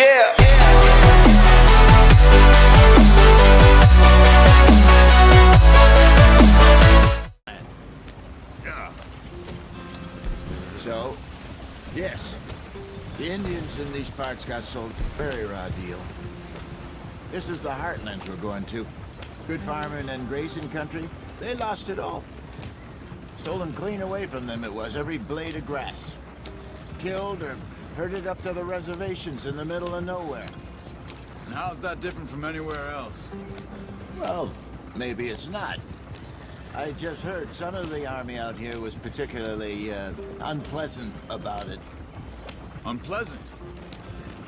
Yeah. So, yes, the Indians in these parts got sold a very raw deal. This is the heartlands we're going to. Good farming and grazing country, they lost it all. Stolen clean away from them it was, every blade of grass. Killed or herded up to the reservations in the middle of nowhere. And how's that different from anywhere else? Well, maybe it's not. I just heard some of the army out here was particularly, unpleasant about it. Unpleasant?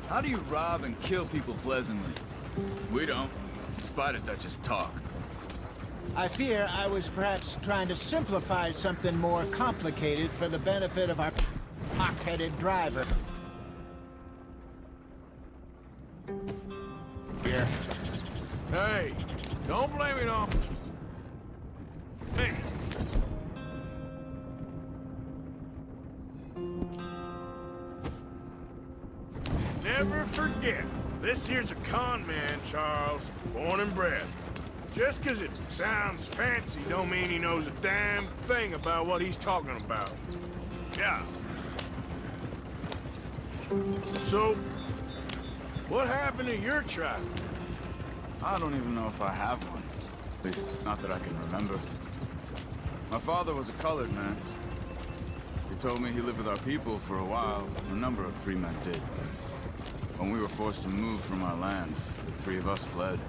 How do you rob and kill people pleasantly? We don't, in spite of Dutch's talk. I fear I was perhaps trying to simplify something more complicated for the benefit of our hawk-headed driver. Here. Hey, don't blame it on me. Never forget, this here's a con man, Charles, born and bred. Just 'cause it sounds fancy don't mean he knows a damn thing about what he's talking about. Yeah. So, what happened to your tribe? I don't even know if I have one. At least, not that I can remember. My father was a colored man. He told me he lived with our people for a while. A number of free men did. When we were forced to move from our lands, the three of us fled.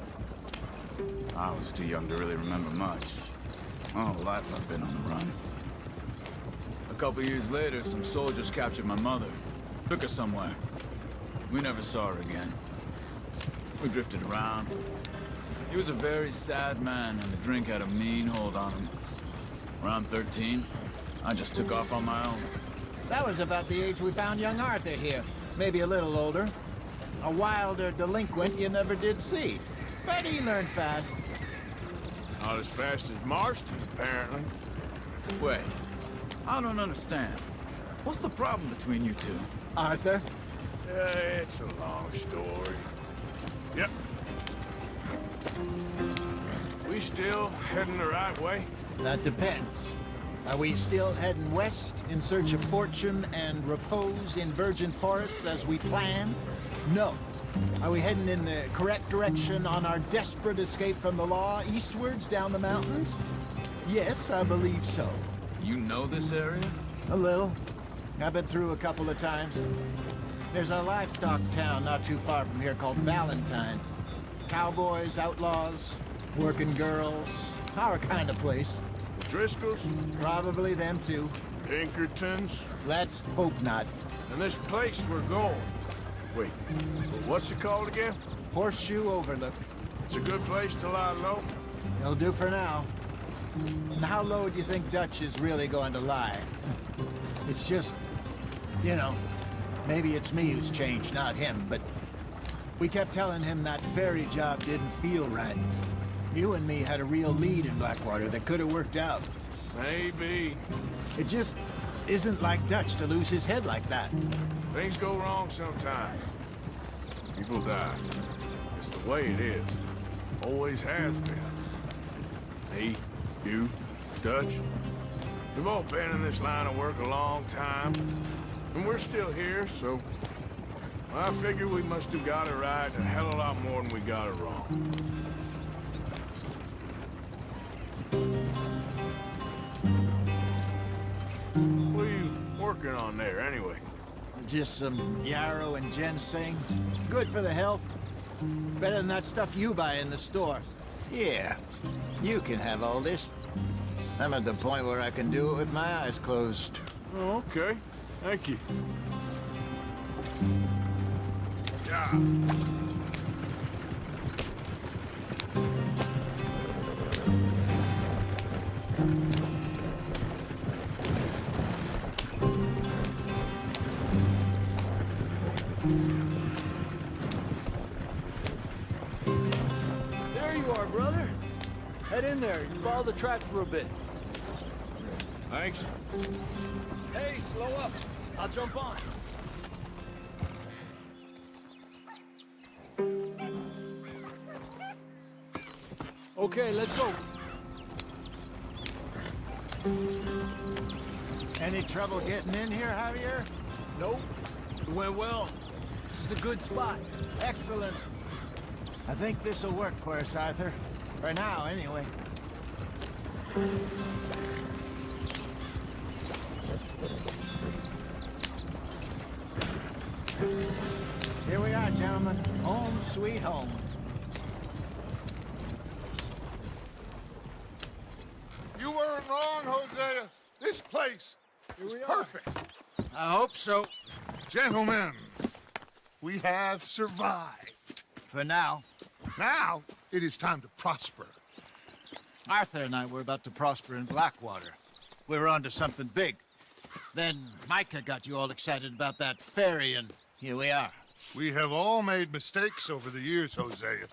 I was too young to really remember much. My whole life I've been on the run. A couple years later, some soldiers captured my mother. Took her somewhere. We never saw her again. We drifted around. He was a very sad man, and the drink had a mean hold on him. Around 13, I just took off on my own. That was about the age we found young Arthur here. Maybe a little older. A wilder delinquent you never did see. But he learned fast. Not as fast as Marston, apparently. Wait, I don't understand. What's the problem between you two? Arthur? It's a long story. Yep. We still heading the right way? That depends. Are we still heading west in search of fortune and repose in virgin forests as we planned? No. Are we heading in the correct direction on our desperate escape from the law eastwards down the mountains? Yes, I believe so. You know this area? A little. I've been through a couple of times. There's a livestock town not too far from here called Valentine. Cowboys, outlaws, working girls, our kind of place. Driscolls? Probably them too. Pinkertons? Let's hope not. And this place we're going. Wait, what's it called again? Horseshoe Overlook. It's a good place to lie low? It'll do for now. And how low do you think Dutch is really going to lie? It's just, you know, maybe it's me who's changed, not him, but we kept telling him that ferry job didn't feel right. You and me had a real lead in Blackwater that could have worked out. Maybe. It just isn't like Dutch to lose his head like that. Things go wrong sometimes. People die. It's the way it is. Always has been. Me, you, Dutch. We've all been in this line of work a long time. And we're still here, so I figure we must have got it right a hell of a lot more than we got it wrong. What are you working on there, anyway? Just some yarrow and ginseng. Good for the health. Better than that stuff you buy in the store. Yeah, you can have all this. I'm at the point where I can do it with my eyes closed. Oh, okay. Thank you. Yeah. There you are, brother. Head in there. You follow the track for a bit. Thanks. Hey, slow up. I'll jump on. Okay, let's go. Any trouble getting in here, Javier? Nope. It went well. This is a good spot. Excellent. I think this'll work for us, Arthur. For now, anyway. Here we are, gentlemen. Home sweet home. You weren't wrong, Hosea. This place is perfect. I hope so. Gentlemen, we have survived. For now. Now, it is time to prosper. Arthur and I were about to prosper in Blackwater. We were onto something big. Then Micah got you all excited about that ferry, and here we are. We have all made mistakes over the years, Hosea.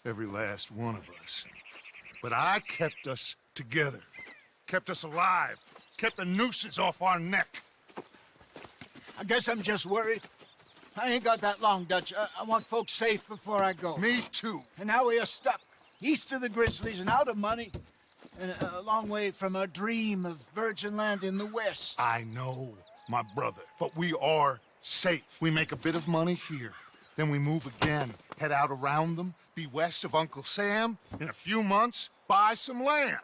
Every last one of us. But I kept us together. Kept us alive. Kept the nooses off our neck. I guess I'm just worried. I ain't got that long, Dutch. I want folks safe before I go. Me too. And now we are stuck, east of the Grizzlies and out of money, and a long way from our dream of virgin land in the west. I know, my brother, but we are safe. We make a bit of money here, then we move again, head out around them, be west of Uncle Sam, in a few months, buy some land.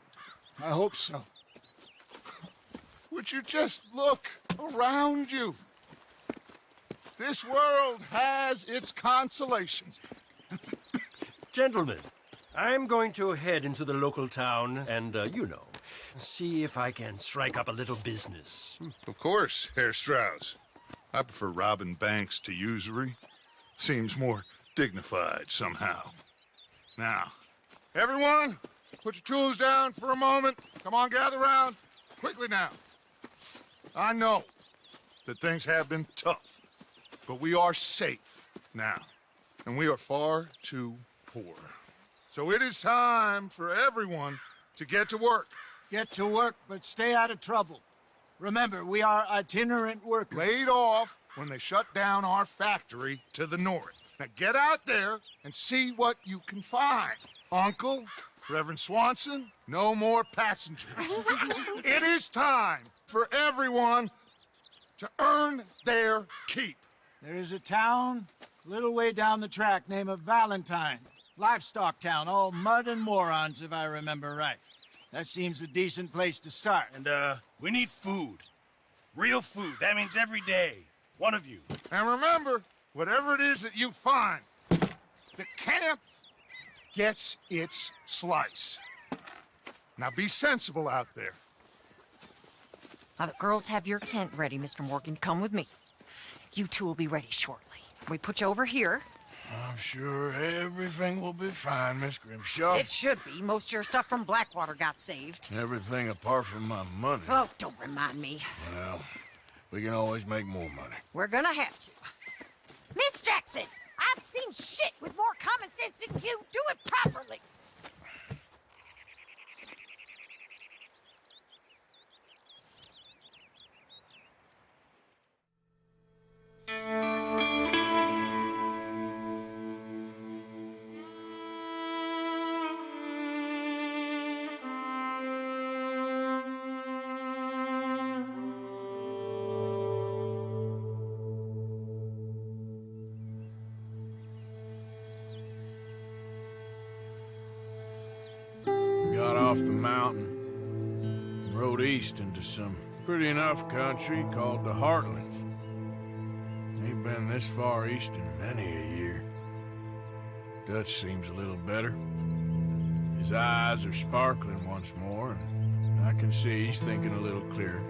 I hope so. Would you just look around you? This world has its consolations. Gentlemen, I'm going to head into the local town and, see if I can strike up a little business. Of course, Herr Strauss. I prefer robbing banks to usury. Seems more dignified somehow. Now, everyone, put your tools down for a moment. Come on, gather round. Quickly now. I know that things have been tough, but we are safe now, and we are far too poor. So it is time for everyone to get to work. Get to work, but stay out of trouble. Remember, we are itinerant workers. Laid off when they shut down our factory to the north. Now get out there and see what you can find. Uncle, Reverend Swanson, no more passengers. It is time for everyone to earn their keep. There is a town a little way down the track named Valentine. Livestock town, all mud and morons, if I remember right. That seems a decent place to start. And, we need food. Real food. That means every day. One of you. And remember, whatever it is that you find, the camp gets its slice. Now be sensible out there. Now, the girls have your tent ready, Mr. Morgan. Come with me. You two will be ready shortly. We put you over here. I'm sure everything will be fine, Miss Grimshaw. It should be. Most of your stuff from Blackwater got saved. Everything apart from my money. Oh, don't remind me. Well, we can always make more money. We're gonna have to. Miss Jackson, I've seen shit with more common sense than you. Do it properly. Got off the mountain, rode east into some pretty enough country called the Heartlands. Ain't been this far east in many a year. Dutch seems a little better. His eyes are sparkling once more, and I can see he's thinking a little clearer.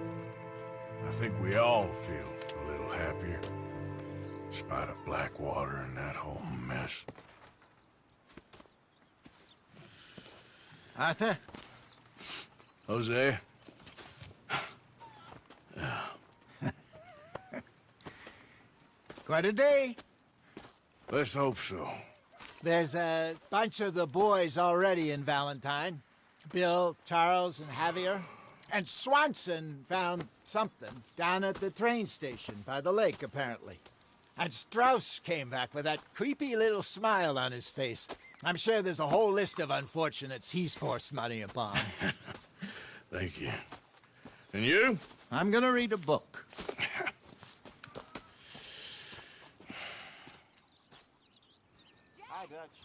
I think we all feel a little happier, in spite of Blackwater and that whole mess. Arthur? Jose? Quite a day. Let's hope so. There's a bunch of the boys already in Valentine. Bill, Charles, and Javier. And Swanson found something down at the train station by the lake, apparently. And Strauss came back with that creepy little smile on his face. I'm sure there's a whole list of unfortunates he's forced money upon. Thank you. And you? I'm gonna read a book. Hi, Dutch.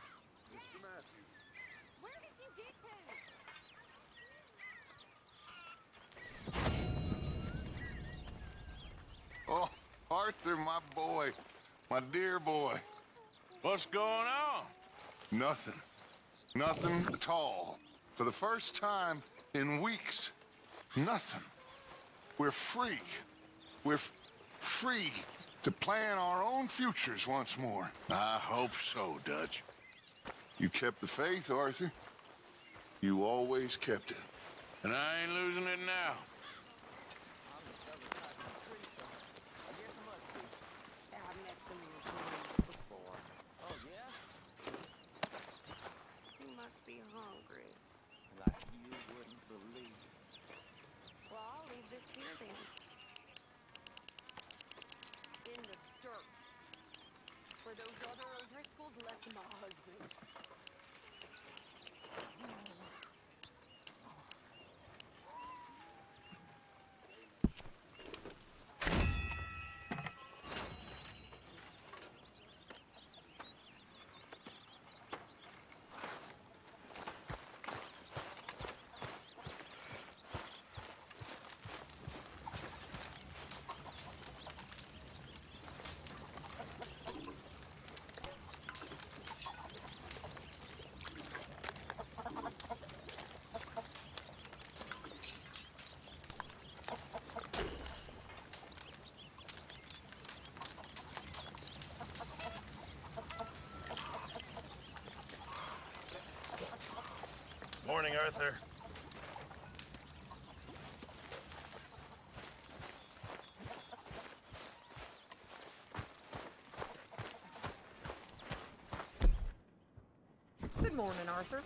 Where did you get to? Oh, Arthur, my boy. My dear boy. What's going on? Nothing. Nothing at all. For the first time in weeks, nothing. We're free. We're free to plan our own futures once more. I hope so, Dutch. You kept the faith, Arthur. You always kept it. And I ain't losing it now. I've met some of your friends before. Oh, yeah? You must be hungry. Like you wouldn't believe. Well, I'll leave this here then. In the dirt. Where those other O'Driscolls left my husband. Morning, Arthur. Good morning, Arthur.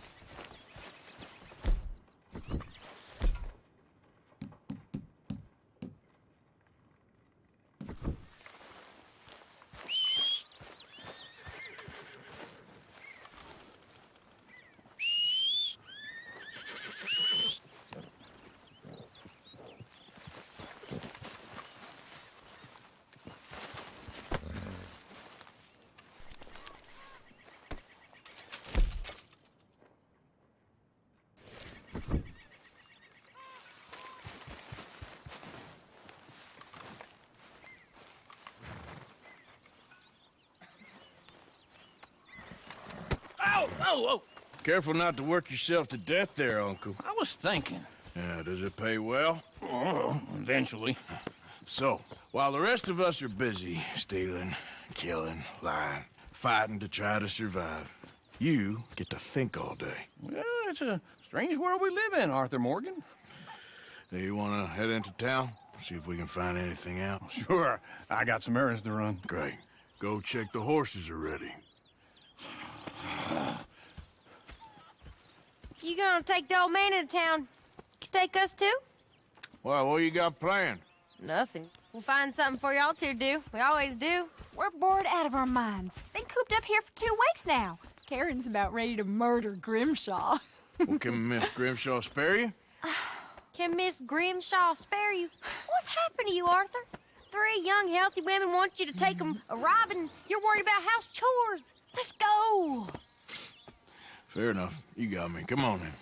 Oh! Careful not to work yourself to death there, Uncle. I was thinking. Yeah, does it pay well? Oh, eventually. So, while the rest of us are busy stealing, killing, lying, fighting to try to survive, you get to think all day. Well, it's a strange world we live in, Arthur Morgan. Hey, you want to head into town? See if we can find anything out? Sure. I got some errands to run. Great. Go check the horses are ready. You gonna take the old man into town? You take us too? Well, what you got planned? Nothing. We'll find something for y'all to do. We always do. We're bored out of our minds. Been cooped up here for 2 weeks now. Karen's about ready to murder Grimshaw. Well, can Miss Grimshaw spare you? Can Miss Grimshaw spare you? What's happened to you, Arthur? 3 young, healthy women want you to take them a robbing. You're worried about house chores. Let's go. Fair enough. You got me. Come on then.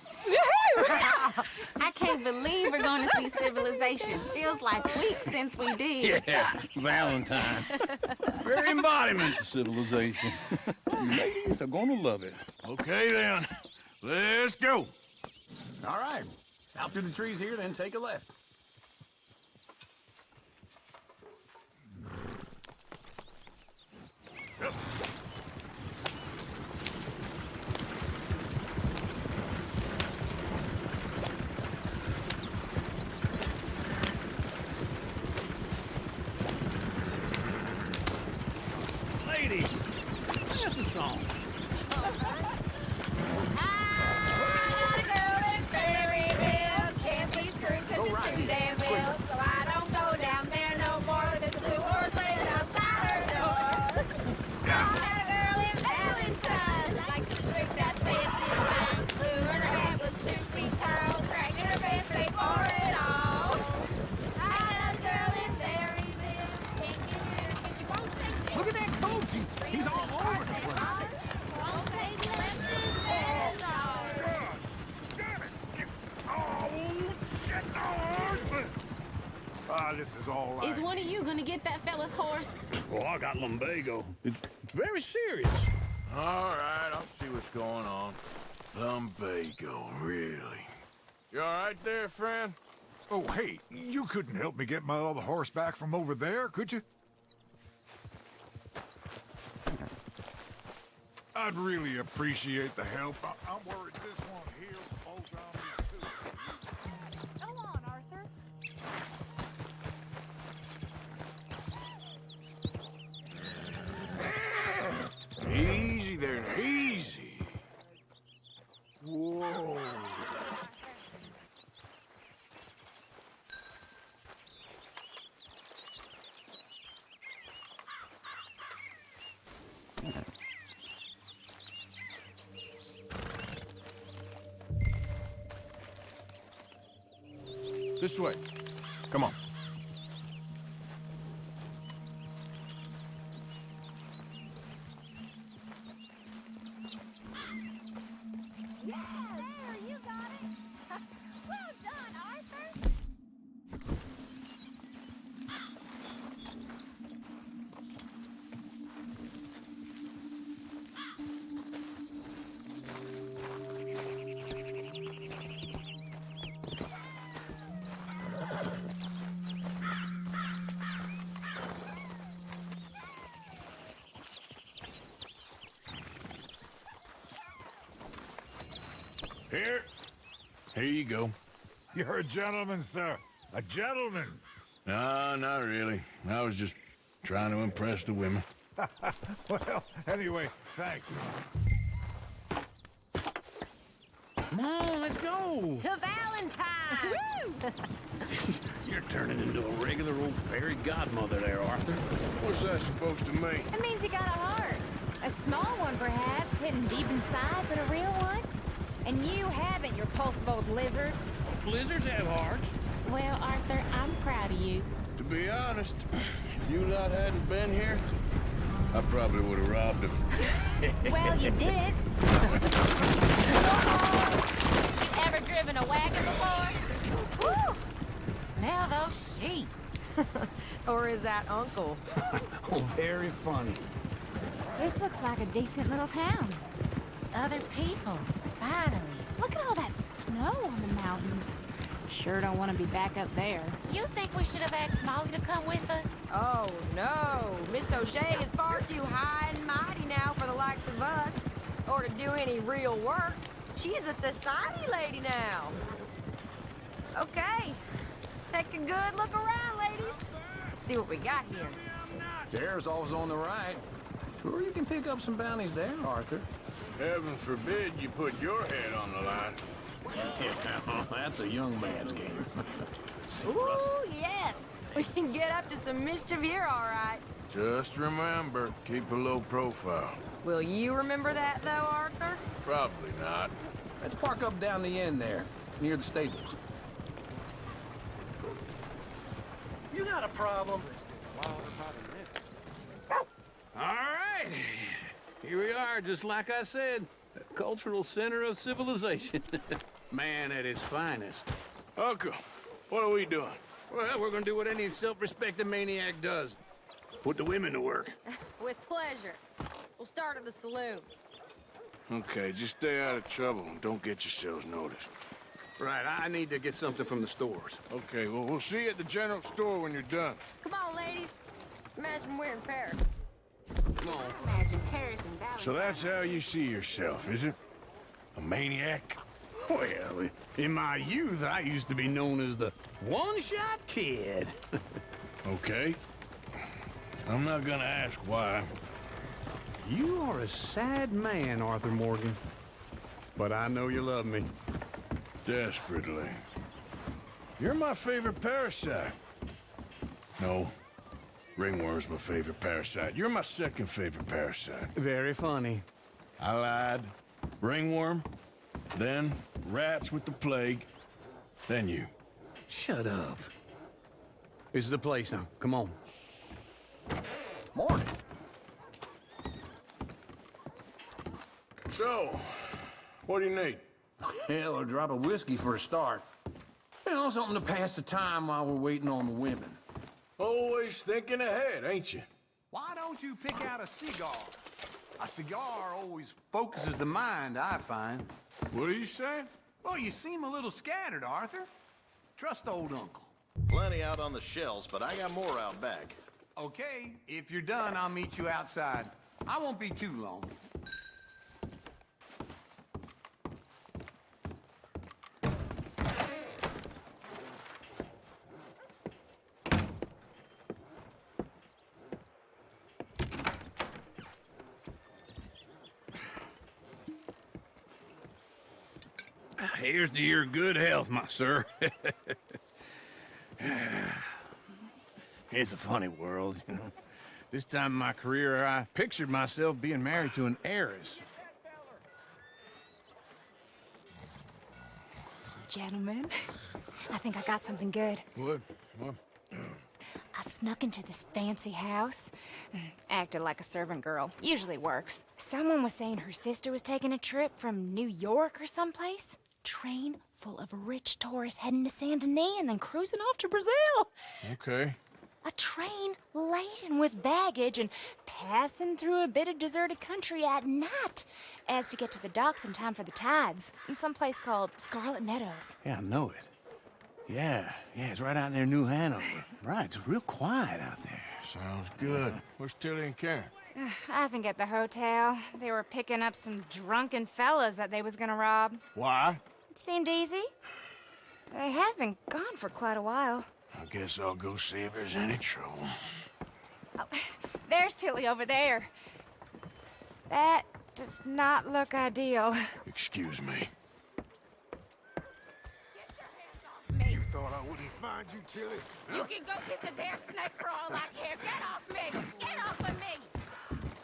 I can't believe we're going to see civilization. Feels like weeks since we did. Yeah, Valentine. Very embodiment of civilization. Ladies are going to love it. Okay then. Let's go. All right. Out through the trees here, then take a left. Lady, that's a song. get that fella's horse? Oh, I got lumbago. It's very serious. All right, I'll see what's going on. Lumbago, really? You all right there, friend? Oh, hey, you couldn't help me get my other horse back from over there, could you? I'd really appreciate the help. I'm worried this one here will bolt on me too. Go on, Arthur. Easy there, now, easy. Whoa. This way. Come on. Yeah, there, you got it. Well done, Arthur. Here you go. You're a gentleman, sir. A gentleman. No, not really. I was just trying to impress the women. Well, anyway, thank you. Come on, let's go. To Valentine. You're turning into a regular old fairy godmother there, Arthur. What's that supposed to mean? It means you got a heart. A small one, perhaps, hidden deep inside, but a real one. And you haven't, you repulsive old lizard. Blizzards have hearts. Well, Arthur, I'm proud of you. To be honest, if you lot hadn't been here, I probably would have robbed him. Well, you did. You ever driven a wagon before? Woo! Smell those sheep. Or is that Uncle? Oh, very funny. This looks like a decent little town. Other people, finally. Look at all that snow on the mountains. Sure don't want to be back up there. You think we should have asked Molly to come with us? Oh, no. Miss O'Shea is far too high and mighty now for the likes of us. Or to do any real work. She's a society lady now. Okay. Take a good look around, ladies. Let's see what we got here. There's always on the right. Sure you can pick up some bounties there, Arthur. Heaven forbid you put your head on the line. Yeah, that's a young man's game. Ooh, yes. We can get up to some mischief here, all right. Just remember, keep a low profile. Will you remember that, though, Arthur? Probably not. Let's park up down the end there, near the stables. You got a problem? All right. Here we are, just like I said. A cultural center of civilization. Man at his finest. Uncle, what are we doing? Well, we're gonna do what any self-respecting maniac does. Put the women to work. With pleasure. We'll start at the saloon. Okay, just stay out of trouble and don't get yourselves noticed. Right, I need to get something from the stores. Okay, well, we'll see you at the general store when you're done. Come on, ladies. Imagine we're in Paris. Come on. Imagine Paris and Valentine. So that's how you see yourself, is it? A maniac? Well, in my youth, I used to be known as the one-shot kid. Okay. I'm not gonna ask why. You are a sad man, Arthur Morgan. But I know you love me. Desperately. You're my favorite parasite. No. Ringworm's my favorite parasite. You're my second favorite parasite. Very funny. I lied. Ringworm, then rats with the plague, then you. Shut up. This is the place now. Come on. Morning. So, what do you need? Hell, a drop of whiskey for a start. You know, something to pass the time while we're waiting on the women. Always thinking ahead, ain't you? Why don't you pick out a cigar? A cigar always focuses the mind, I find. What are you saying? Well, you seem a little scattered, Arthur. Trust old uncle. Plenty out on the shelves, but I got more out back. Okay, if you're done, I'll meet you outside. I won't be too long. Here's to your good health, my sir. It's a funny world, you know. This time in my career, I pictured myself being married to an heiress. Gentlemen, I think I got something good. What? I snuck into this fancy house. Acted like a servant girl. Usually works. Someone was saying her sister was taking a trip from New York or someplace. Train full of rich tourists heading to Saint Denis and then cruising off to Brazil. Okay. A train laden with baggage and passing through a bit of deserted country at night as to get to the docks in time for the tides in some place called Scarlet Meadows. Yeah, I know it. Yeah, it's right out near New Hanover. Right, it's real quiet out there. Sounds good. Where's Tilly and Karen? I think at the hotel. They were picking up some drunken fellas that they was gonna rob. Why? It seemed easy. They have been gone for quite a while. I guess I'll go see if there's any trouble. Oh, there's Tilly over there. That does not look ideal. Excuse me. You thought I wouldn't find you, Tilly? You can go kiss a damn snake for all I care. Get off me! Get off of me!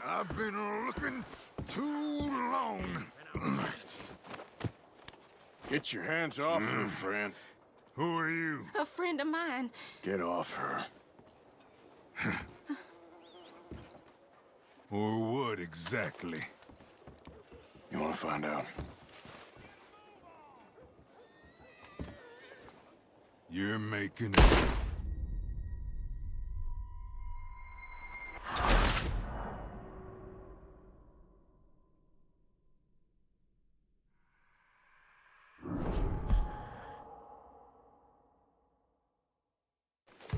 I've been looking too long. Get your hands off her, friend. Who are you? A friend of mine. Get off her. Or what exactly? You want to find out? You're making...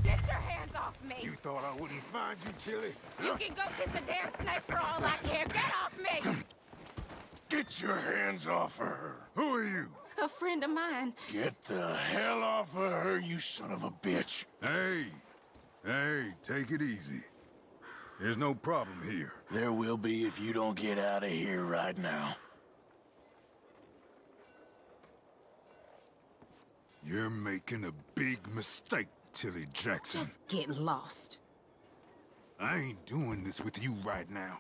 Get your hands off me! You thought I wouldn't find you, Tilly? You can go kiss a damn snake for all I care. Get off me! Get your hands off of her. Who are you? A friend of mine. Get the hell off of her, you son of a bitch. Hey, take it easy. There's no problem here. There will be if you don't get out of here right now. You're making a big mistake, Tilly Jackson. Just get lost. I ain't doing this with you right now.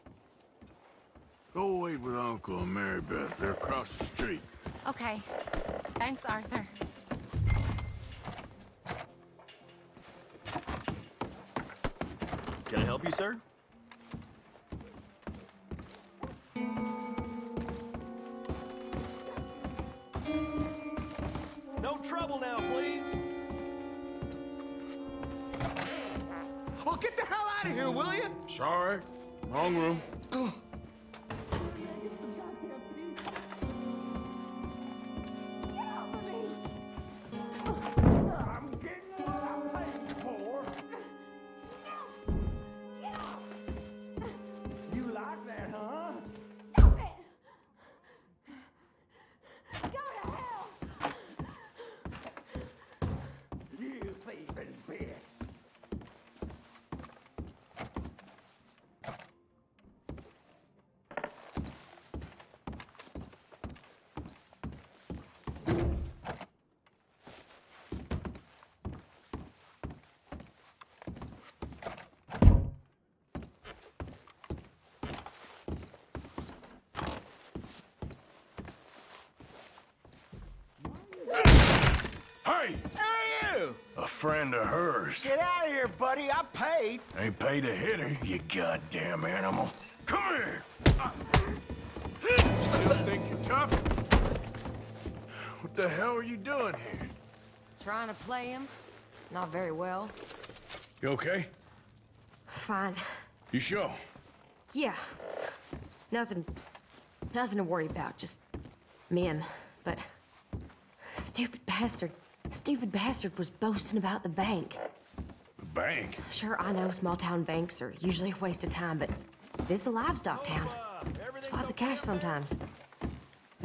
Go wait with Uncle and Mary Beth. They're across the street. Okay. Thanks, Arthur. Can I help you, sir? No trouble now, please. Well, get the hell out of here, will you? Sorry. Wrong room. Hey! Who are you? A friend of hers. Get out of here, buddy. I paid. Ain't paid to hit her, you goddamn animal. Come here! Still think you're tough? What the hell are you doing here? Trying to play him? Not very well. You okay? Fine. You sure? Yeah. Nothing to worry about, just men. But stupid bastard was boasting about the bank. The bank? Sure, I know small town banks are usually a waste of time, but this is a livestock town. There's lots of cash sometimes.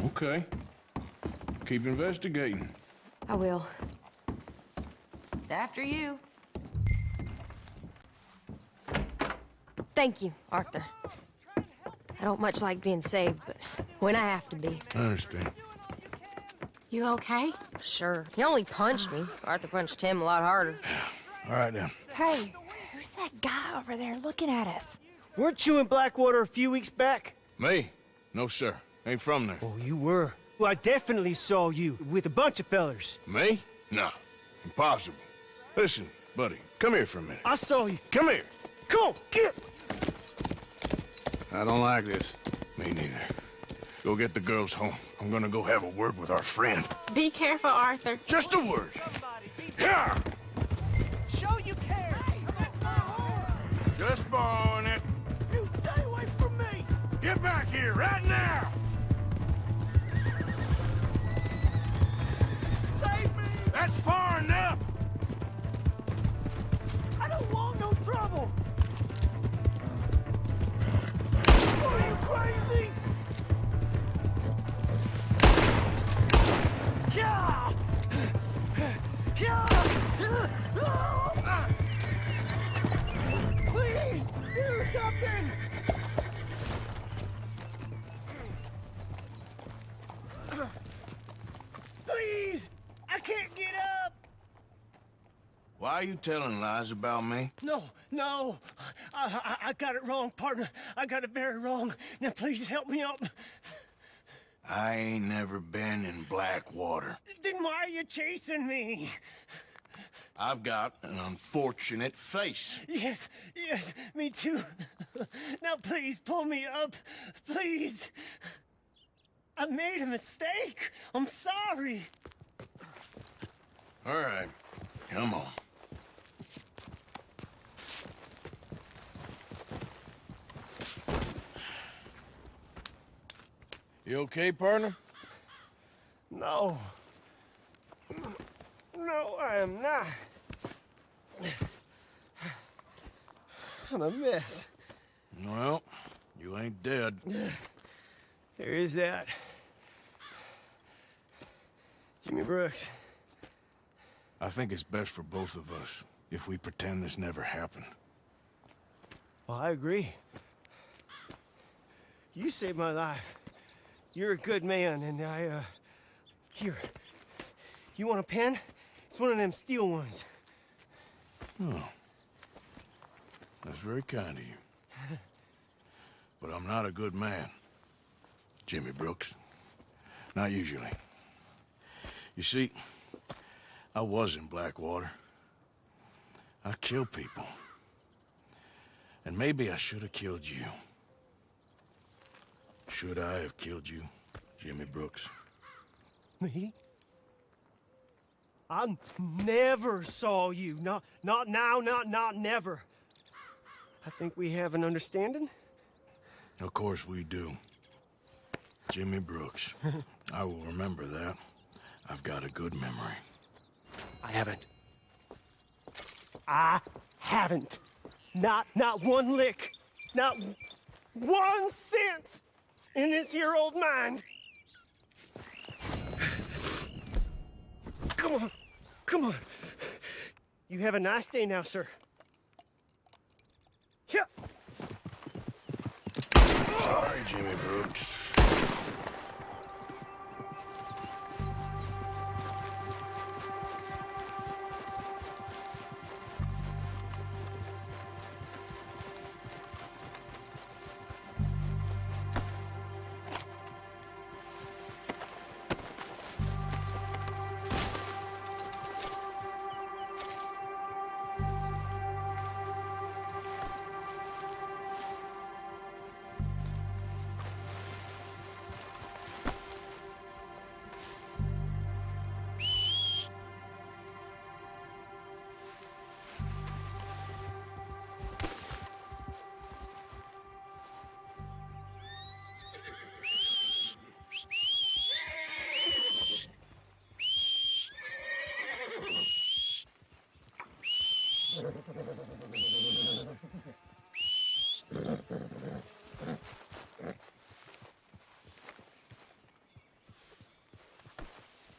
Okay. Keep investigating. I will. After you. Thank you, Arthur. I don't much like being saved, but when I have to be. I understand. You okay? Sure. He only punched me. Arthur punched him a lot harder. All right, then. Hey, who's that guy over there looking at us? Weren't you in Blackwater a few weeks back? Me? No, sir. Ain't from there. Oh, you were. Well, I definitely saw you with a bunch of fellers. Me? No. Impossible. Listen, buddy, come here for a minute. I saw you. Come here. Come on, get! I don't like this. Me neither. Go get the girls home. I'm gonna go have a word with our friend. Be careful, Arthur. Just a word. Yeah! Show you care! Just borrowing it. You stay away from me! Get back here right now! Save me! That's far enough! I don't want no trouble! Are you crazy? Yeah! Yeah! Please, do something! Please! I can't get up! Why are you telling lies about me? No. I got it wrong, partner. I got it very wrong. Now please help me up. I ain't never been in Blackwater. Then why are you chasing me? I've got an unfortunate face. Yes, me too. Now please pull me up, please. I made a mistake. I'm sorry. All right, come on. You okay, partner? No, I am not. I'm a mess. Well, you ain't dead. There is that. Jimmy Brooks. I think it's best for both of us if we pretend this never happened. Well, I agree. You saved my life. You're a good man, and here. You want a pen? It's one of them steel ones. Oh. That's very kind of you. But I'm not a good man, Jimmy Brooks. Not usually. You see, I was in Blackwater. I killed people. And maybe I should have killed you. Should I have killed you, Jimmy Brooks? Me? I never saw you. Not now, not never. I think we have an understanding. Of course we do. Jimmy Brooks. I will remember that. I've got a good memory. I haven't. Not one lick. Not 1 cent in this here old mind. Come on. You have a nice day now, sir. Yeah. Sorry, Jimmy Brooks.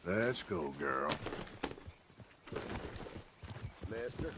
Let's go, girl. Lester?